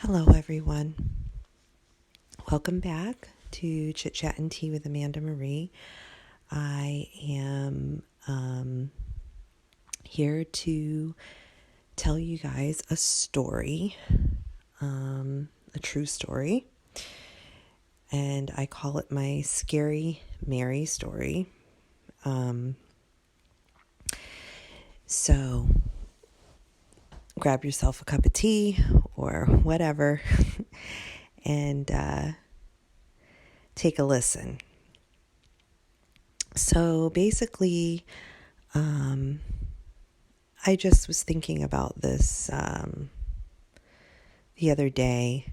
Hello, everyone. Welcome back to Chit Chat and Tea with Amanda Marie. I am here to tell you guys a story, a true story, and I call it my Scary Mary story. So grab yourself a cup of tea or whatever and take a listen. So basically, I just was thinking about this the other day,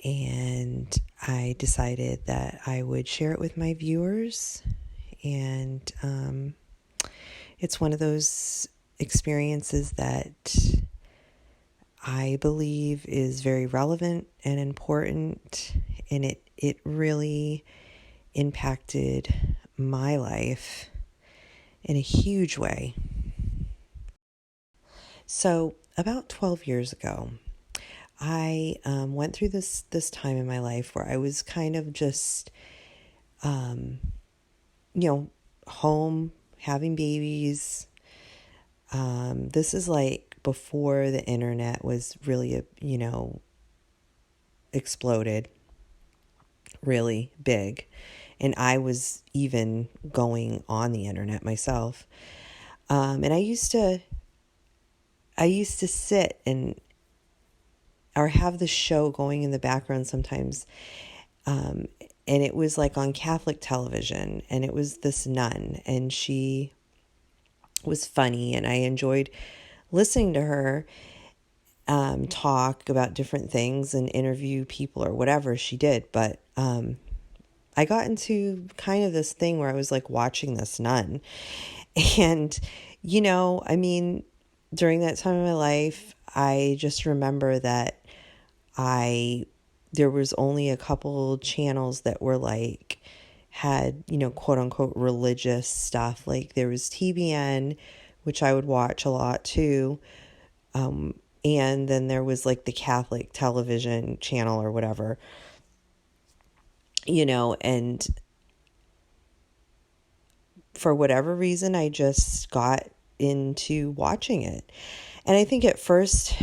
and I decided that I would share it with my viewers. And it's one of those experiences that I believe is very relevant and important, and it really impacted my life in a huge way. So about 12 years ago, I went through this time in my life where I was kind of just, home, having babies. This is like before the internet was really, exploded really big. And I was even going on the internet myself. And I used to sit or have the show going in the background sometimes. And it was like on Catholic television, and it was this nun, and she was funny, and I enjoyed listening to her talk about different things and interview people or whatever she did. But I got into kind of this thing where I was like watching this nun. And, during that time of my life, I just remember that there was only a couple channels that were like, had, quote unquote religious stuff. Like there was TBN, which I would watch a lot too. And then there was like the Catholic television channel or whatever, and for whatever reason, I just got into watching it. And I think at first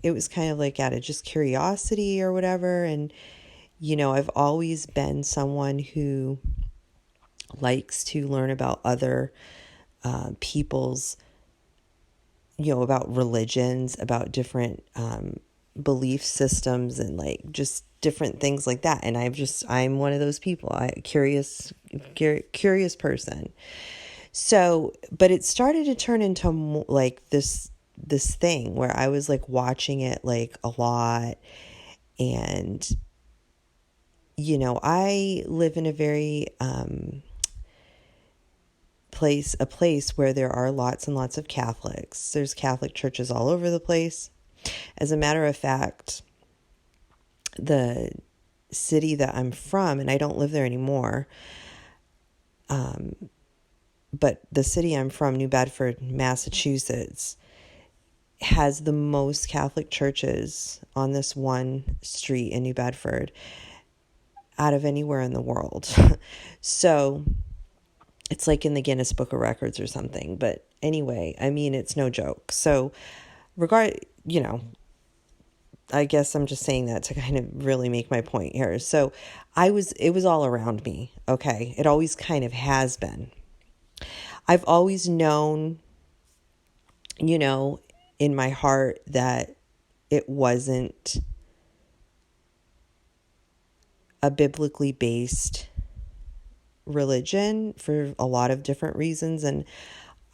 it was kind of like out of just curiosity or whatever. And, I've always been someone who likes to learn about other people's, about religions, about different belief systems, and like just different things like that. And I'm one of those people, curious person. So, but it started to turn into like this thing where I was like watching it like a lot. And, I live in a very, a place where there are lots and lots of Catholics. There's Catholic churches all over the place. As a matter of fact, the city that I'm from, and I don't live there anymore, but the city I'm from, New Bedford, Massachusetts, has the most Catholic churches on this one street in New Bedford out of anywhere in the world. So it's like in the Guinness Book of Records or something. But anyway, it's no joke. So I guess I'm just saying that to kind of really make my point here. So it was all around me. Okay. It always kind of has been. I've always known, in my heart that it wasn't a biblically based religion for a lot of different reasons. And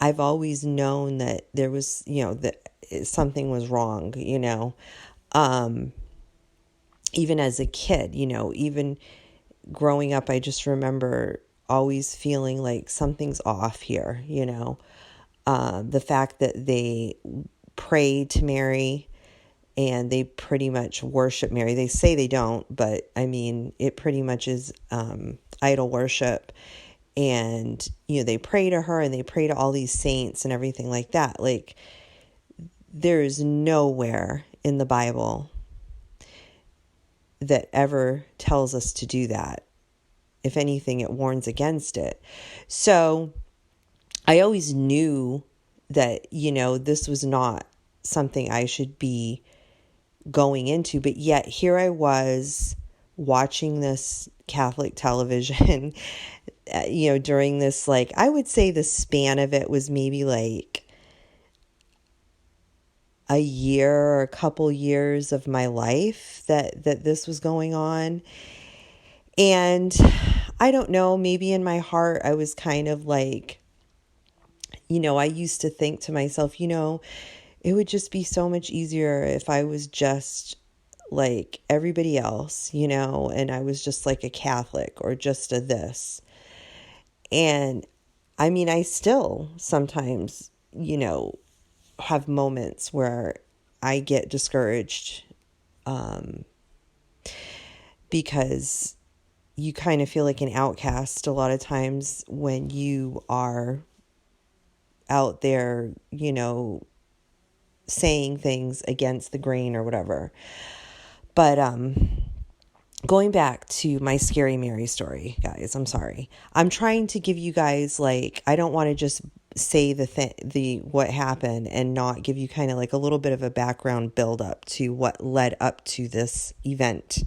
I've always known that there was, that something was wrong, even as a kid, even growing up, I just remember always feeling like something's off here, the fact that they pray to Mary and they pretty much worship Mary. They say they don't, but it pretty much is idol worship. And, they pray to her and they pray to all these saints and everything like that. Like, there is nowhere in the Bible that ever tells us to do that. If anything, it warns against it. So I always knew that, this was not something I should be going into, but yet here I was watching this Catholic television, during this, like, I would say the span of it was maybe like a year or a couple years of my life that this was going on. And I don't know, maybe in my heart, I was kind of like, I used to think to myself, it would just be so much easier if I was just like everybody else, and I was just like a Catholic or just a this. And I mean, I still sometimes, have moments where I get discouraged, because you kind of feel like an outcast a lot of times when you are out there, saying things against the grain or whatever. But going back to my Scary Mary story, guys, I'm sorry. I'm trying to give you guys, like, I don't want to just say the what happened and not give you kind of like a little bit of a background build up to what led up to this event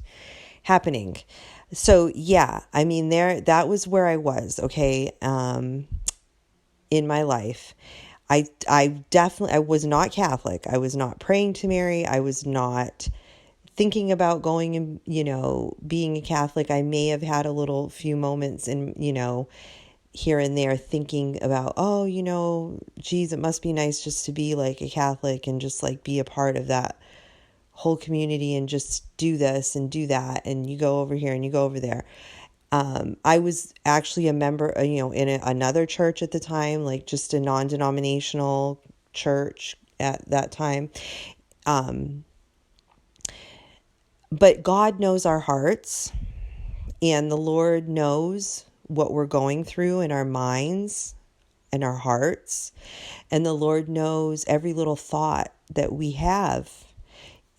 happening. So yeah, I mean, that was where I was, okay, in my life. I definitely, I was not Catholic. I was not praying to Mary. I was not thinking about going and, being a Catholic. I may have had a little few moments in, here and there thinking about, geez, it must be nice just to be like a Catholic and just like be a part of that whole community and just do this and do that. And you go over here and you go over there. I was actually a member, in another church at the time, like just a non-denominational church at that time. But God knows our hearts, and the Lord knows what we're going through in our minds and our hearts. And the Lord knows every little thought that we have.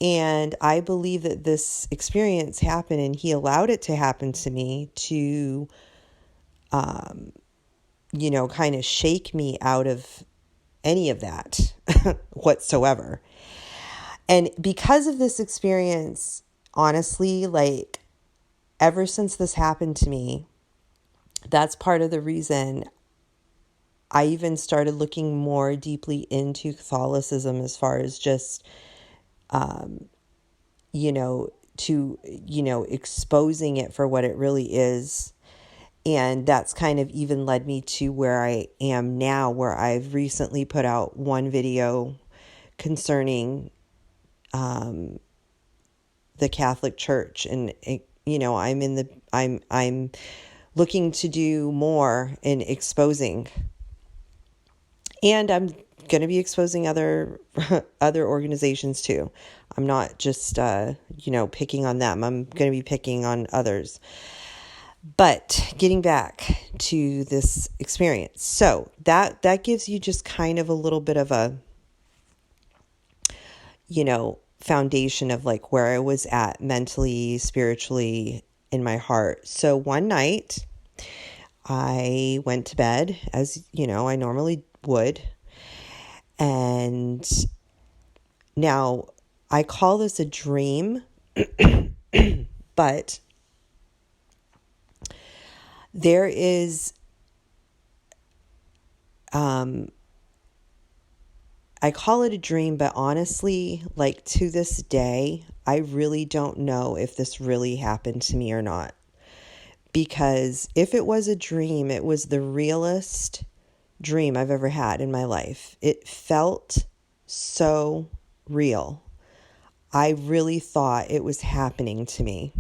And I believe that this experience happened, and He allowed it to happen to me to, kind of shake me out of any of that whatsoever. And because of this experience, honestly, like, ever since this happened to me, that's part of the reason I even started looking more deeply into Catholicism as far as just, exposing it for what it really is. And that's kind of even led me to where I am now, where I've recently put out one video concerning the Catholic Church, and I'm looking to do more in exposing, and I'm going to be exposing other organizations too. I'm not just picking on them. I'm going to be picking on others. But getting back to this experience, so that gives you just kind of a little bit of a foundation of like where I was at mentally, spiritually, in my heart. So one night I went to bed, as I normally would. And now I call this a dream, but there is, I call it a dream, but honestly, like, to this day, I really don't know if this really happened to me or not. Because if it was a dream, it was the realest dream I've ever had in my life. It felt so real. I really thought it was happening to me.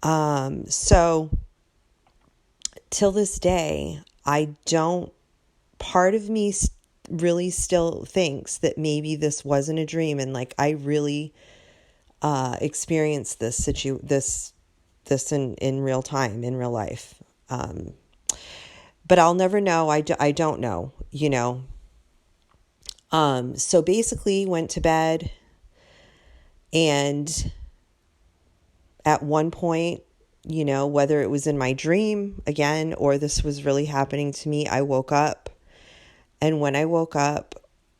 So till this day, part of me really still thinks that maybe this wasn't a dream, and like I really experienced this in real time, in real life. But I'll never know. I don't know, So basically went to bed, and at one point, whether it was in my dream again or this was really happening to me, I woke up. And when I woke up,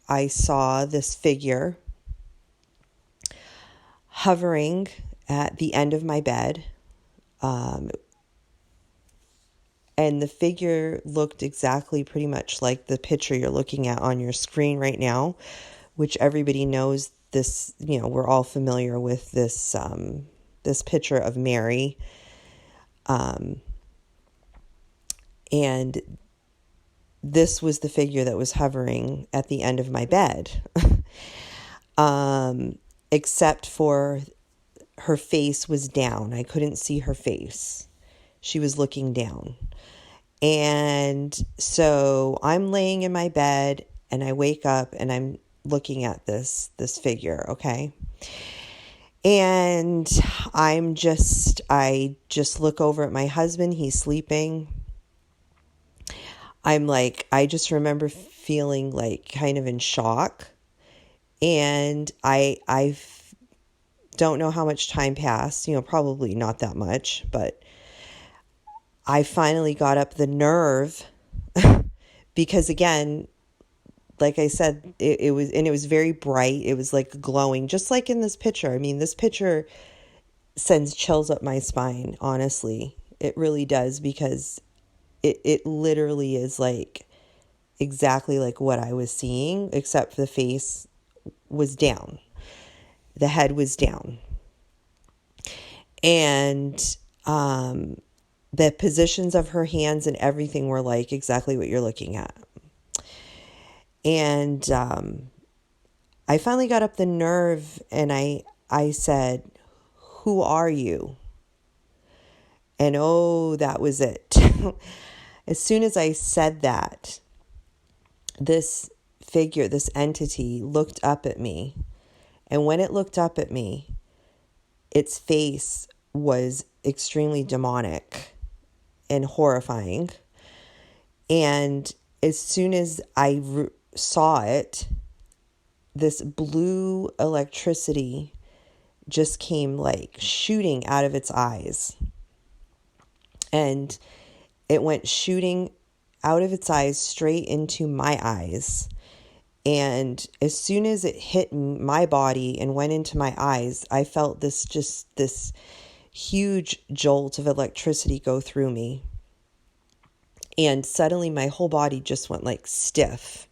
I saw this figure hovering at the end of my bed. And the figure looked exactly pretty much like the picture you're looking at on your screen right now, which everybody knows this, we're all familiar with this, this picture of Mary. And this was the figure that was hovering at the end of my bed. Except for her face was down. I couldn't see her face. She was looking down. And so I'm laying in my bed and I wake up and I'm looking at this figure, okay? And I just look over at my husband. He's sleeping. I just remember feeling like kind of in shock. And I don't know how much time passed, probably not that much, but I finally got up the nerve because again, like I said, it was very bright. It was like glowing, just like in this picture. I mean, this picture sends chills up my spine, honestly. It really does, because it literally is like exactly like what I was seeing, except the face was down. The head was down. And the positions of her hands and everything were like exactly what you're looking at. And I finally got up the nerve and I said, "Who are you?" And oh, that was it. As soon as I said that, this figure, this entity looked up at me. And when it looked up at me, its face was extremely demonic and horrifying. And as soon as I saw it, this blue electricity just came like shooting out of its eyes. And it went shooting out of its eyes straight into my eyes. And as soon as it hit my body and went into my eyes, I felt this huge jolt of electricity go through me. And suddenly my whole body just went like stiff.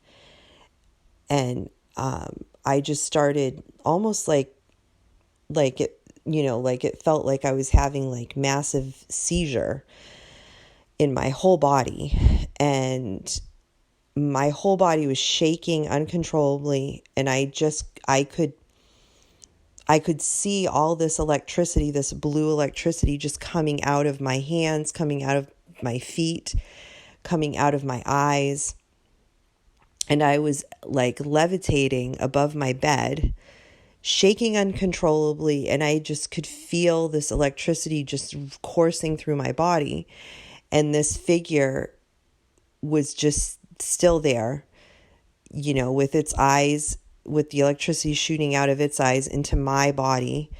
And I just started almost like it, like it felt like I was having like massive seizure in my whole body. And my whole body was shaking uncontrollably. And I could see all this electricity, this blue electricity just coming out of my hands, coming out of my feet, coming out of my eyes. And I was like levitating above my bed, shaking uncontrollably. And I just could feel this electricity just coursing through my body. And this figure was just still there, with its eyes, with the electricity shooting out of its eyes into my body.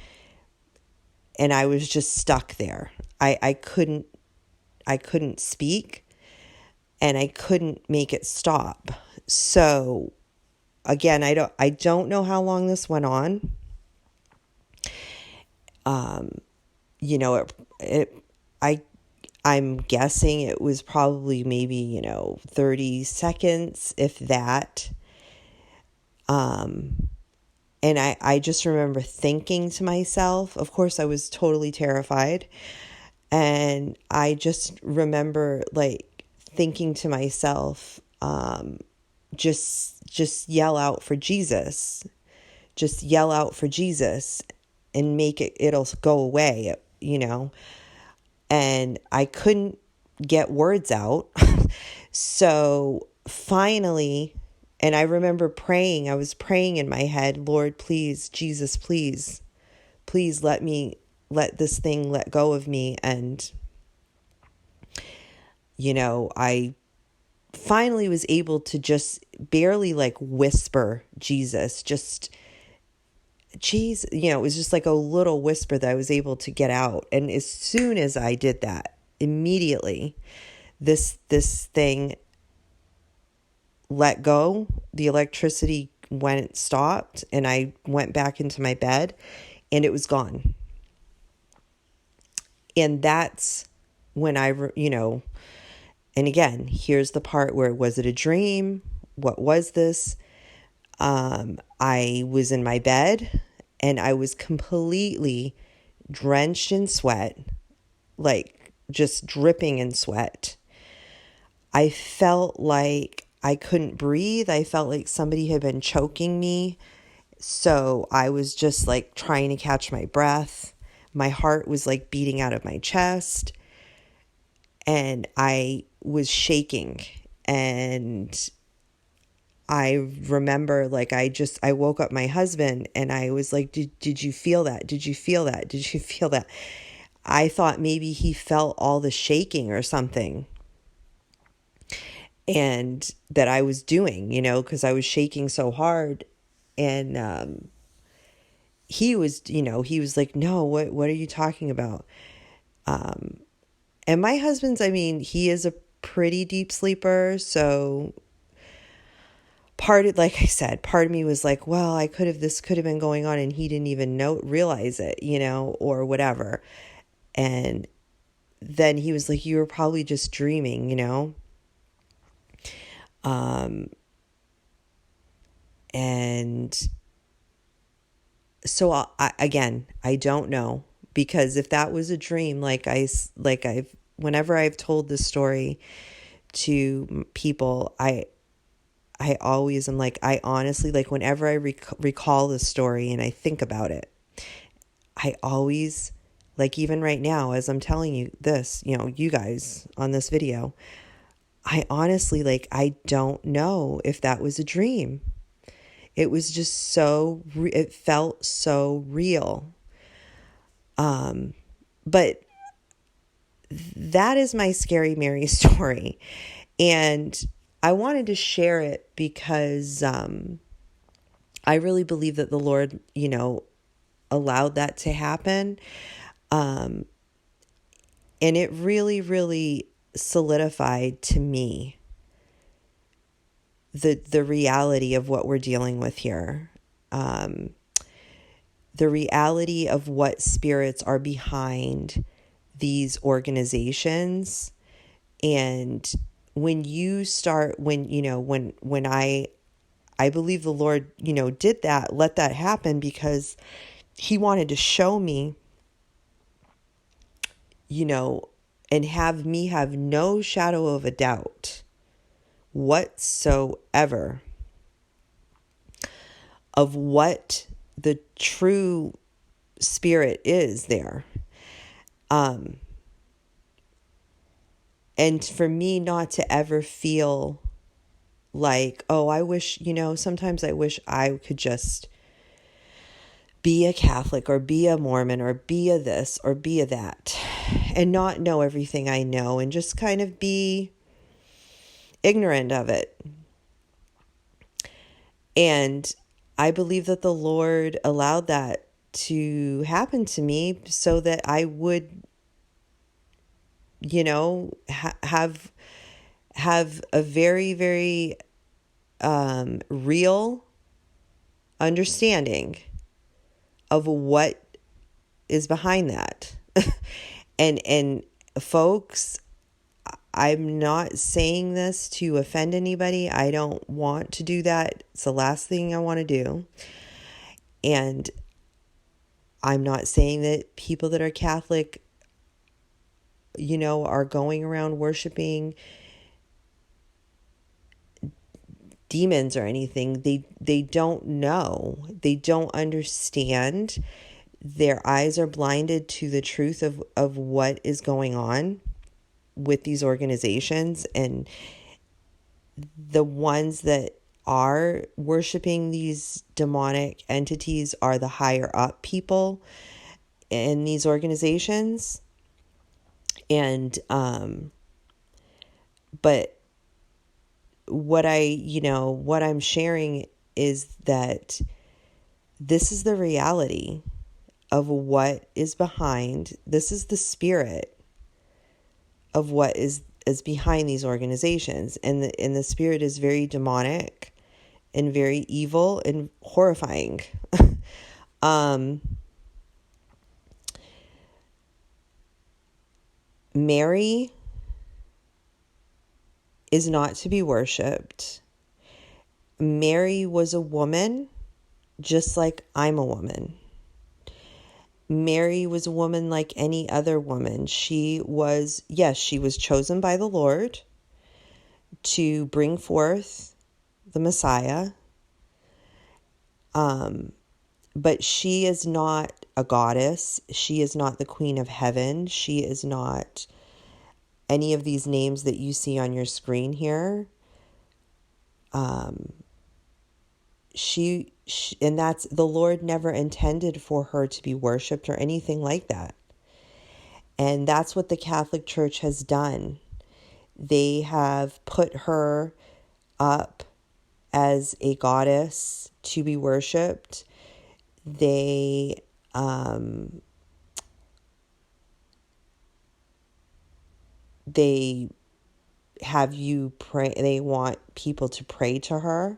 And I was just stuck there. I couldn't speak, and I couldn't make it stop. So again, I don't know how long this went on. I'm guessing it was probably maybe, 30 seconds, if that. And I just remember thinking to myself, of course I was totally terrified. And I just remember like thinking to myself, just yell out for Jesus. Just yell out for Jesus and it'll go away, And I couldn't get words out. So finally, and I remember praying, I was praying in my head, "Lord, please, Jesus, please let this thing let go of me." And, I finally was able to just barely like whisper Jesus, just geez, it was just like a little whisper that I was able to get out. And as soon as I did that, immediately this thing let go. The electricity stopped, and I went back into my bed, and it was gone. And that's when and again, here's the part where, was it a dream? What was this? I was in my bed, and I was completely drenched in sweat, like just dripping in sweat. I felt like I couldn't breathe. I felt like somebody had been choking me. So I was just like trying to catch my breath. My heart was like beating out of my chest. And I was shaking. And I remember like I woke up my husband, and I was like, did you feel that? Did you feel that? Did you feel that? I thought maybe he felt all the shaking or something. And that I was doing, because I was shaking so hard. And he was like, no, what are you talking about? And my husband's, he is a pretty deep sleeper. So like I said, part of me was like, well, this could have been going on and he didn't even realize it, or whatever. And then he was like, you were probably just dreaming, and so I don't know, because if that was a dream, whenever I've told this story to people, I always am like, I honestly, like whenever I recall the story and I think about it, I always, like even right now, as I'm telling you this, you guys on this video, I honestly, like, I don't know if that was a dream. It was just it felt so real. But that is my Scary Mary story. And I wanted to share it because I really believe that the Lord, allowed that to happen. And it really, really solidified to me the reality of what we're dealing with here. The reality of what spirits are behind these organizations. And when I believe the Lord, did that, let that happen, because he wanted to show me, and have me have no shadow of a doubt whatsoever of what the true spirit is there. And for me not to ever feel like, oh, I wish, sometimes I wish I could just be a Catholic or be a Mormon or be a this or be a that, and not know everything I know, and just kind of be ignorant of it. And I believe that the Lord allowed that to happen to me so that I would, have a very, very real understanding of what is behind that. and folks, I'm not saying this to offend anybody. I don't want to do that. It's the last thing I want to do. And I'm not saying that people that are Catholic, are going around worshiping demons or anything. They don't know. They don't understand. Their eyes are blinded to the truth of what is going on with these organizations. And the ones that are worshiping these demonic entities are the higher up people in these organizations. And but what I'm sharing is that this is the reality of what is behind. This is the spirit of what is behind these organizations. And the spirit is very demonic and very evil and horrifying. Mary is not to be worshipped. Mary was a woman just like I'm a woman. Mary was a woman like any other woman. She was chosen by the Lord to bring forth the Messiah. But she is not a goddess. She is not the Queen of Heaven. She is not any of these names that you see on your screen here. And that's, the Lord never intended for her to be worshipped or anything like that. And that's what the Catholic Church has done. They have put her up as a goddess to be worshipped. They have you pray. They want people to pray to her.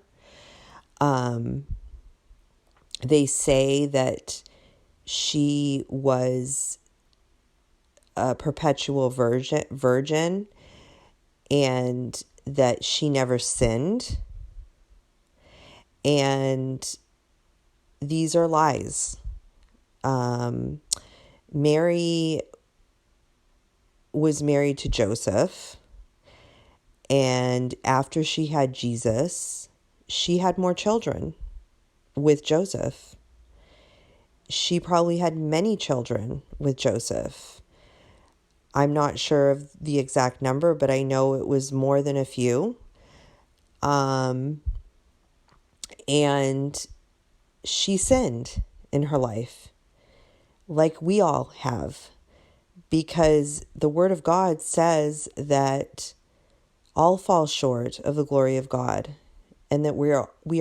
They say that she was a perpetual virgin and that she never sinned. And these are lies. Mary was married to Joseph, and after she had Jesus, she had more children with Joseph. She probably had many children with Joseph. I'm not sure of the exact number, but I know it was more than a few. And she sinned in her life, like we all have, because the Word of God says that all fall short of the glory of God, and that we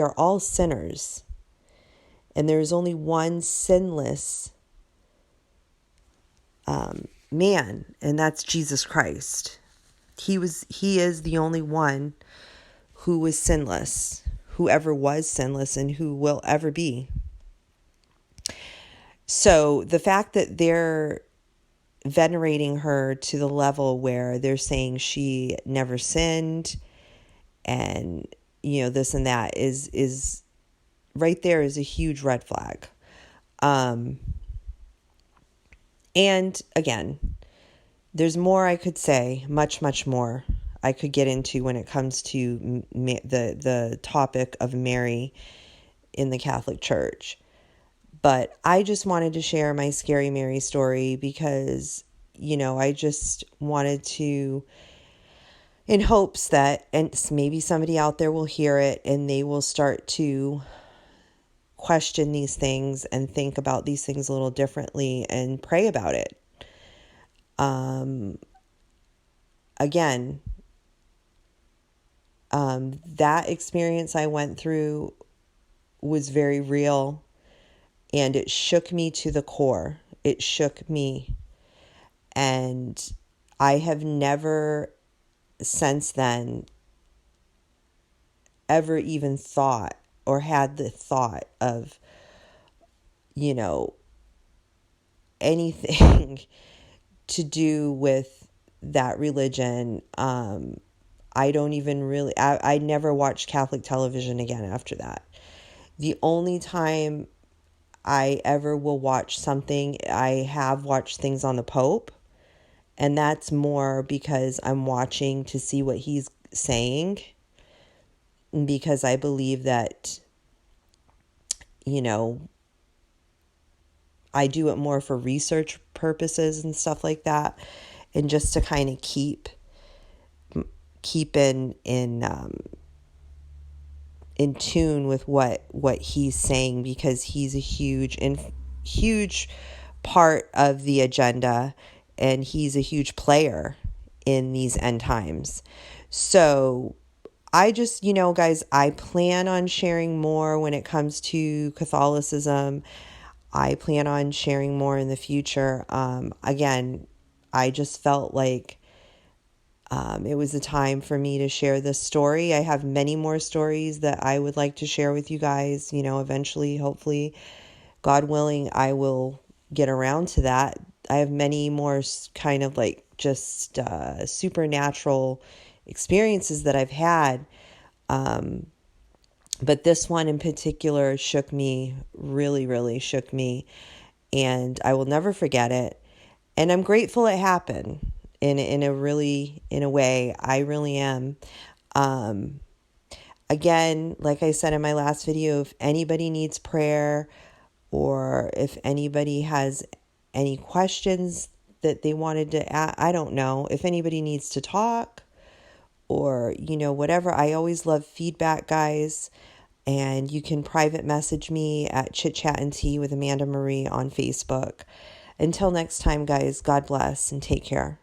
are all sinners, and there is only one sinless man, and that's Jesus Christ. He is the only one who was sinless, who ever was sinless, and who will ever be. So the fact that they're venerating her to the level where they're saying she never sinned and, this and that is right there is a huge red flag. And again, there's more I could say, much, much more I could get into when it comes to the topic of Mary in the Catholic Church. But I just wanted to share my Scary Mary story because, I just wanted to, in hopes that, and maybe somebody out there will hear it and they will start to question these things and think about these things a little differently and pray about it. Again, that experience I went through was very real, and it shook me to the core. It shook me. And I have never since then ever even thought or had the thought of, anything to do with that religion. I don't even really, I never watched Catholic television again after that. The only time I ever will watch something, I have watched things on the Pope, and that's more because I'm watching to see what he's saying, because I believe that, I do it more for research purposes and stuff like that, and just to kind of keep in tune with what he's saying, because he's a huge part of the agenda, and he's a huge player in these end times. So I just, guys, I plan on sharing more when it comes to Catholicism. I plan on sharing more in the future. Again, I just felt like it was a time for me to share this story. I have many more stories that I would like to share with you guys. Eventually, hopefully, God willing, I will get around to that. I have many more kind of like just supernatural experiences that I've had. But this one in particular shook me, really, really shook me. And I will never forget it. And I'm grateful it happened in a way. I really am. Again, like I said in my last video, if anybody needs prayer or if anybody has any questions that they wanted to ask, I don't know. If anybody needs to talk or, whatever, I always love feedback, guys. And you can private message me at Chit Chat and Tea with Amanda Marie on Facebook. Until next time, guys, God bless and take care.